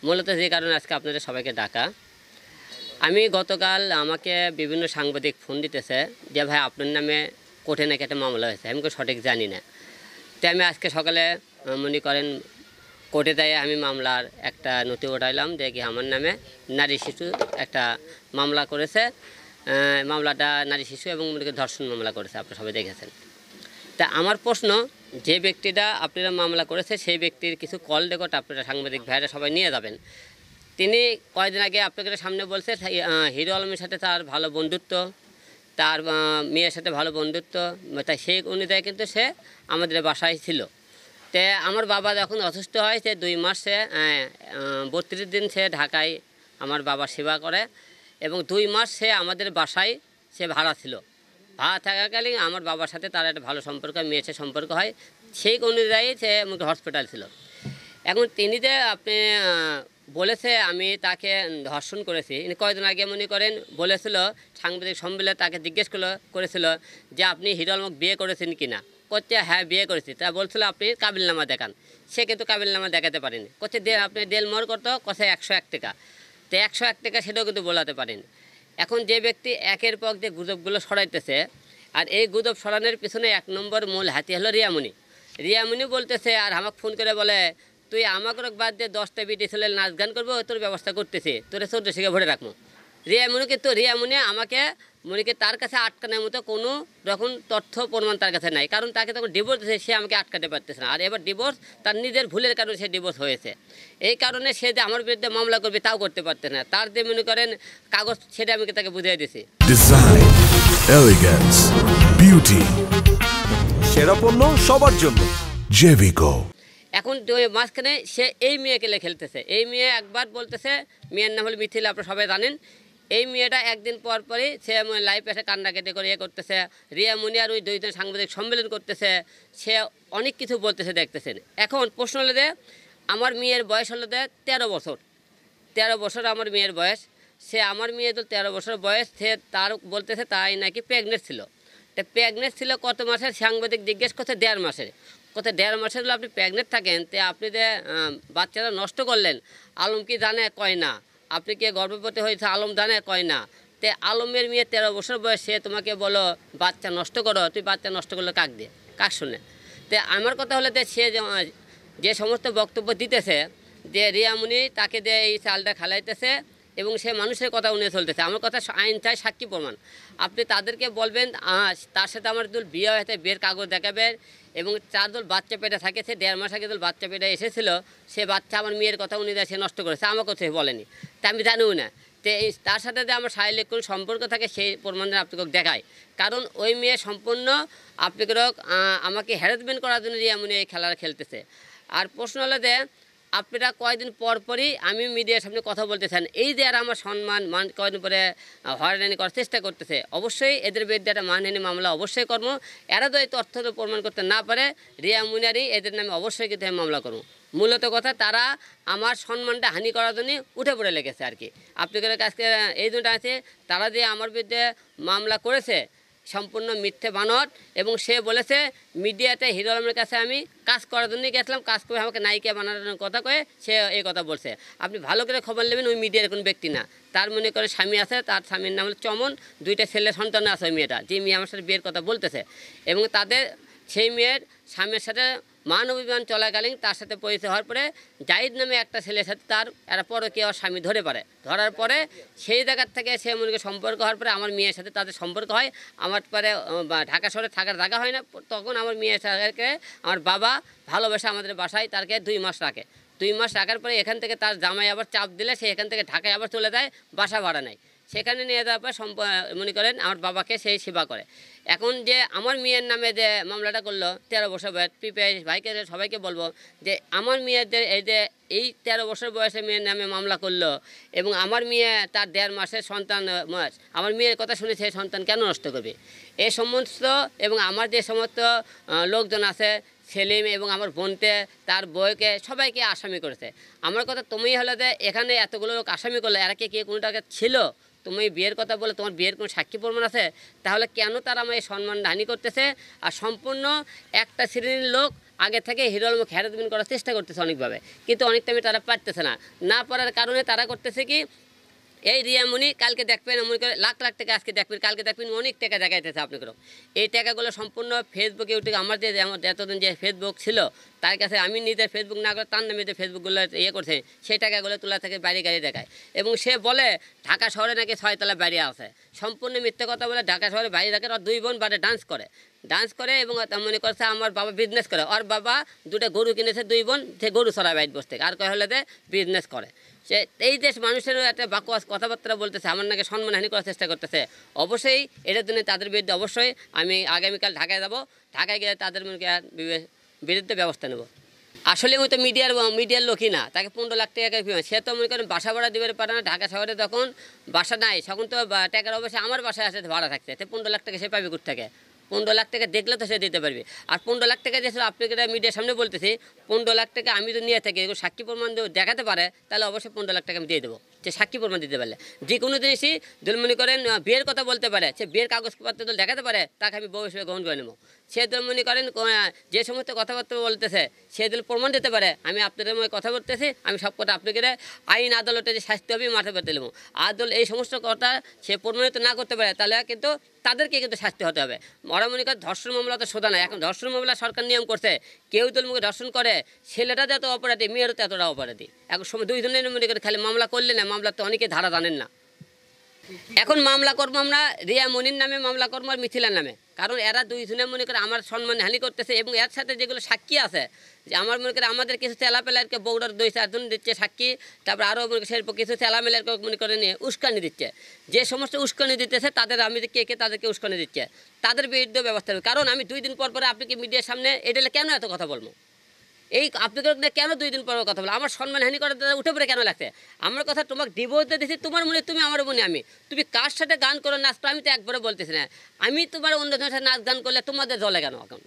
মূলত যে কারণে আজকে আপনাদের সবাইকে ডাকা, আমি গতকাল আমাকে বিভিন্ন সাংবাদিক ফোন দিতেছে যে ভাই আপনার নামে কোর্টে নাকি একটা মামলা হয়েছে, আমি সঠিক জানি না। তো আমি আজকে সকালে মনে করেন কোর্টে দেয় আমি মামলার একটা নথি উঠাইলাম যে কি আমার নামে নারী শিশু একটা মামলা করেছে। মামলাটা নারী শিশু এবং ধর্ষণ মামলা করেছে, আপনারা সবাই দেখেছেন। তা আমার প্রশ্ন, যে ব্যক্তিটা আপনারা মামলা করেছে সেই ব্যক্তির কিছু কল রেকর্ড আপনারা সাংবাদিক ভাইরা সবাই নিয়ে যাবেন। তিনি কয়েকদিন আগে আপনাদের সামনে বলছে হিরো আলমের সাথে তার ভালো বন্ধুত্ব, তার মেয়ের সাথে ভালো বন্ধুত্ব, তাই সেই অনুযায়ী কিন্তু সে আমাদের বাসায় ছিল। তে আমার বাবা যখন অসুস্থ হয় সে 2 মাস সে 32 দিন সে ঢাকায় আমার বাবা সেবা করে এবং 2 মাস সে আমাদের বাসায় সে ভাড়া ছিল। ভাড়া থাকাকালীন আমার বাবার সাথে তার একটা ভালো সম্পর্ক, মেয়ের সাথে সম্পর্ক হয়, সেই অনুযায়ী সে হসপিটাল ছিল। এখন তিনি যে আপনি বলেছে আমি তাকে ধর্ষণ করেছি, কয়েকদিন আগে মনে করেন বলেছিল সাংবাদিক সম্মেলনে, তাকে জিজ্ঞেস করেছিল যে আপনি হিরো আলমকে বিয়ে করেছেন কি না, করছে হ্যাঁ বিয়ে করেছি। তা বলছিল আপনি কাবিলনামা দেখান, সে কিন্তু কাবিলনামা দেখাতে পারেনি। করছে আপনি দেলমোহর করতো কথা 101 টাকা, তো 101 টাকা সেটাও কিন্তু বলাতে পারেনি। এখন যে ব্যক্তি একের পর যে গুজবগুলো সরাইতেছে, আর এই গুজব সরানোর পিছনে 1 নম্বর মূল হাতি হলো রিয়ামণি। রিয়ামণি বলতেছে আর আমাকে ফোন করে বলে তুই আমাকে বাদ দিয়ে 10টা বিটি ছেলে নাচ গান করবো, তোর ব্যবস্থা করতেছি, তোরে 14 শিখে ভরে রাখবো। রিয়ামণিকে তো রিয়ামণি আমাকে মনিকে তার কাছে আটকানোর মতো কোনো রকম তথ্য প্রমাণ তার কাছে নাই, কারণ তাকে তখন ডিভোর্স দিয়েছে, সে আমাকে আটকাতে পারতেছে না। আর এবার ডিভোর্স তার নিজের ভুলের কারণে সে ডিভোর্স হয়েছে, এই কারণে সে যে আমার বিরুদ্ধে মামলা করবে তাও করতে পারতে না। তার যে মনে করেন কাগজ, সেটা আমি তাকে বুঝিয়ে দিয়েছি। ডিজাইন, এলিগেন্স, বিউটি, সেরা পণ্য সবার জন্য জেভিকো। এখন মাঝখানে সে এই মেয়েকে খেলতেছে। এই মেয়ে একবার বলতেছে, মেয়ের নাম হলো মিথিল, আপনারা সবাই জানেন। এই মেয়েটা একদিন পর পরই সে লাইভ এসে কান্নাকাটি করে করতেছে। রিয়ামণি আর ওই 2 জন সাংবাদিক সম্মেলন করতেছে, সে অনেক কিছু বলতেছে দেখতেছেন। এখন প্রশ্ন হলো যে আমার মেয়ের বয়স হলো 13 বছর। 13 বছর আমার মেয়ের বয়স। সে আমার মেয়ে তো 13 বছর বয়স, সে তার বলতেছে তাই নাকি প্রেগনেন্ট ছিল। তা প্রেগনেন্ট ছিল কত মাসের, সাংবাদিক জিজ্ঞেস করছে 1.5 মাসের। কোথায় 1.5 মাসের হলো আপনি প্রেগনেন্ট থাকেন, তো আপনি যে বাচ্চারা নষ্ট করলেন, আলম কি জানে কয় না, আপনি কি গর্ভবতী হয়েছে আলম জানে কয় না। তে আলমের মেয়ে 13 বছর বয়স, সে তোমাকে বলো বাচ্চা নষ্ট করো, তুই বাচ্চা নষ্ট করলে কাক দিয়ে, কাক শুনে। তো আমার কথা হলো যে সে যে সমস্ত বক্তব্য দিতেছে যে রিয়ামণি তাকে দিয়ে এই চালটা খেলাইতেছে এবং সে মানুষের কথা উনিয়ে চলতেছে, আমার কথা আইন চাই সাক্ষী প্রমাণ। আপনি তাদেরকে বলবেন তার সাথে আমার দল বিয়ে হয়েছে, বিয়ের কাগজ দেখাবেন এবং 4 দল বাচ্চা পেটে থাকে, সে 1.5 মাস আগে দল বাচ্চা পেটে এসেছিল, সে বাচ্চা আমার মেয়ের কথা উনি সে নষ্ট করেছে, আমাকেও সে বলেনি, তা আমি জানিও না। তো তার সাথে যে আমার শারীরিক কোনো সম্পর্ক থাকে সেই প্রমাণ আপনাকে দেখায়, কারণ ওই মেয়ে সম্পূর্ণ আপনাকে আমাকে হ্যারাসমেন্ট করার জন্য এমন এই খেলাটা খেলতেছে। আর প্রশ্ন হলো যে আপনারা কয়েকদিন পর পরই আমি মিডিয়ার সামনে কথা বলতে চান, এই যে আর আমার সম্মান মান কয়েকদিন পরে হয়রানি করার চেষ্টা করতেছে, অবশ্যই এদের বিরুদ্ধে একটা মানহানি মামলা অবশ্যই করবো। এরা তো এই তথ্য প্রমাণ করতে না পারে, রিয়ামণি এদের নামে অবশ্যই কিন্তু আমি মামলা করবো। মূলত কথা তারা আমার সম্মানটা হানি করার জন্য উঠে পড়ে লেগেছে আর কি। আপনাদের কাছে এই দুটো আছে, তারা যে আমার বিরুদ্ধে মামলা করেছে সম্পূর্ণ মিথ্যে বানোয়াট, এবং সে বলেছে মিডিয়াতে হিরো আলমের কাছে আমি কাজ করার জন্যই গেছিলাম, কাজ করে আমাকে নায়িকা বানানোর কথা কয়ে সে এই কথা বলছে। আপনি ভালো করে খবর নেবেন, ওই মিডিয়ার কোনো ব্যক্তি না, তার মনে করে স্বামী আছে, তার স্বামীর নাম হলো চমন, 2টা ছেলে সন্তান আছে ওই মেয়েটা, যে মেয়ে আমার সাথে বিয়ের কথা বলতেছে, এবং তাদের সেই মেয়ের স্বামীর সাথে মান অভিমান চলাকালীন তার সাথে পরিচয় হওয়ার পরে জাহিদ নামে একটা ছেলের সাথে তার এরা পরকীয়া স্বামী ধরার পরে সেই জায়গার থেকে সে মনে সম্পর্ক হওয়ার পরে আমার মেয়ের সাথে তাদের সম্পর্ক হয়। আমার পরে ঢাকা শহরে থাকার জায়গা হয় না, তখন আমার মেয়ের সাথে আমার বাবা ভালোবাসা আমাদের বাসায় তারকে 2 মাস রাখে। 2 মাস রাখার পরে এখান থেকে তার জামাই আবার চাপ দিলে সে এখান থেকে ঢাকায় আবার চলে যায়, বাসা ভাড়া নেয়, সেখানে নিয়ে যাওয়ার পর মনে করেন আমার বাবাকে সেই সেবা করে। এখন যে আমার মেয়ের নামে যে মামলাটা করলো 13 বছর বয়স, পিপিআই ভাইকে সবাইকে বলবো যে আমার মেয়েদের এই 13 বছর বয়সে মেয়ের নামে মামলা করলো, এবং আমার মেয়ে তার 1.5 মাসের সন্তান, আমার মেয়ের কথা শুনে সেই সন্তান কেন নষ্ট করবে? এই সমস্ত এবং আমার যে সমস্ত লোকজন আছে, সেলিম এবং আমার বোনকে, তার বউকে, সবাইকে আসামি করেছে। আমার কথা তুমি হলো যে এখানে এতগুলো লোক আসামি করলো, এরা কে কোনো টাকা ছিল? তুমি বিয়ের কথা বলে তোমার বিয়ের কোনো সাক্ষী প্রমাণ আছে? তাহলে কেন তারা আমার এই সম্মান হানি করতেছে? আর সম্পূর্ণ একটা শ্রেণীর লোক আগে থেকে হিরো আলমকে হ্যারাসমেন্ট করার চেষ্টা করতেছে অনেকভাবে, কিন্তু অনেক টাইমে তারা পারতেছে না। না পারার কারণে তারা করতেছে কি, এই রিয়ামণি কালকে দেখবেন মনে করে লাখ লাখ টাকা, আজকে দেখবেন কালকে দেখবেন অনেক টাকা দেখাইতেছে আপনাদেরও। এই টাকাগুলো সম্পূর্ণ ফেসবুক ইউটিউবে আমার যে এতদিন যে ফেসবুক ছিল তার কাছে, আমি নিজের ফেসবুক না করে তার নামে যে ফেসবুকগুলো করছে সেই টাকাগুলো তোলা থেকে বাড়ি গাড়ি দেখায়। এবং সে বলে ঢাকা শহরে নাকি 6 তলা বাড়ি আছে, সম্পূর্ণ মিথ্যে কথা বলে। ঢাকা শহরে বাড়ি রাখে, আর 2 বোন বাড়ি ডান্স করে এবং মনে করছে আমার বাবা বিজনেস করে। ওর বাবা 2টা গরু কিনেছে, 2 বোন, সে গরু চড়ায় বাইট বসতে, আর কয় হলে যে বিজনেস করে। সে এই দেশ মানুষেরও একটা বাকওয়াস কথাবার্তা বলতেছে, আমার নাকি সম্মানহানি করার চেষ্টা করতেছে। অবশ্যই এটার জন্য তাদের বিরুদ্ধে অবশ্যই আমি আগামীকাল ঢাকায় যাব, ঢাকায় গিয়ে তাদের বিরুদ্ধে ব্যবস্থা নেব। আসলে ওই তো মিডিয়ার লোকই না, তাকে 15 লাখ টাকা পেমেন্ট, সে তো মনে করেন বাসা ভাড়া দিতে পারে না। ঢাকা শহরে তখন বাসা নাই, তখন তো টাকার অবশ্যই আমার বাসায় আসে ভাড়া থাকছে, 15 লাখ টাকা সে পাবে কোথা থেকে? 15 লাখ টাকা দেখলে তো সে দিতে পারবে। আর 15 লাখ টাকা যে আপনাকে মিডিয়ার সামনে বলতেছি, 15 লাখ টাকা আমি তো নিয়ে থাকি, সাক্ষী প্রমাণ দেখাতে পারে, তাহলে অবশ্যই 15 লাখ টাকা আমি দিয়ে দেবো, যে সাক্ষী প্রমাণ দিতে পারলে। যে কোনো জিনিসই যদি মনে করেন বিয়ের কথা বলতে পারে, সে বিয়ের কাগজপত্র যদি দেখাতে পারে, তাকে আমি বউ হিসেবে গ্রহণ করে নেবো। সে যদি মনে করেন যে সমস্ত কথাবার্তা বলতেছে সে যদি প্রমাণ দিতে পারে, আমি আপনাদের মধ্যে কথা বলতেছি, আমি সব কথা আপনাকে আইন আদালতে যে শাস্তি হবে মাঠে পেতে নেবো। আদালত এই সমস্ত কথা সে প্রমাণিত না করতে পারে, তাহলে কিন্তু তাদেরকে কিন্তু শাস্তি হতে হবে। ওরা মনে করে ধর্ষণ মামলা তো সোজা না, এখন ধর্ষণ মামলা সরকার নিয়ম করছে, কেউ যদি মুখে ধর্ষণ করে ছেলেটা যত অপরাধী, মেয়েরও তো এতটা অপরাধী। এখন সময় 2 জনের মনে করে খালি মামলা করলে না, মামলা তো অনেকে ধারা জানেন না। এখন মামলা করবো আমরা রিয়ামণির নামে, মামলা করবো আর মিথিলার নামে, কারণ এরা 2 জনে মনে করে আমার সম্মানহানি করতেছে। এবং এর সাথে যেগুলো সাক্ষী আছে, যে আমার মনে করে আমাদের কিছু চেলাপেলারকে বৌড়ার 2-4 জন দিচ্ছে সাক্ষী, তারপর আরও মনে করে সেরকম কিছু চেলামেলারকে মনে করে নিয়ে উস্কানি দিচ্ছে। যে সমস্ত উস্কানি দিতেছে তাদের আমি কে তাদেরকে উস্কানি দিচ্ছে, তাদের বিরুদ্ধে ব্যবস্থা নেবে। কারণ আমি 2 দিন পর পরে আপনাকে মিডিয়ার সামনে এটা কেন এত কথা বলবো, এই আপনাকে কেন 2 দিন পর কথা বলো, আমার সম্মানহানি করার উঠে পড়ে কেন লাগছে? আমার কথা তোমাকে ডিভোর্স দিয়েছি, তোমার মনে তুমি, আমার মনে আমি, তুমি কার সাথে গান করো নাচ করো, আমি তো একবারে বলতেছি না। আমি তোমার অন্য জনের সাথে নাচ গান করলে তোমাদের জলে কেন এখন?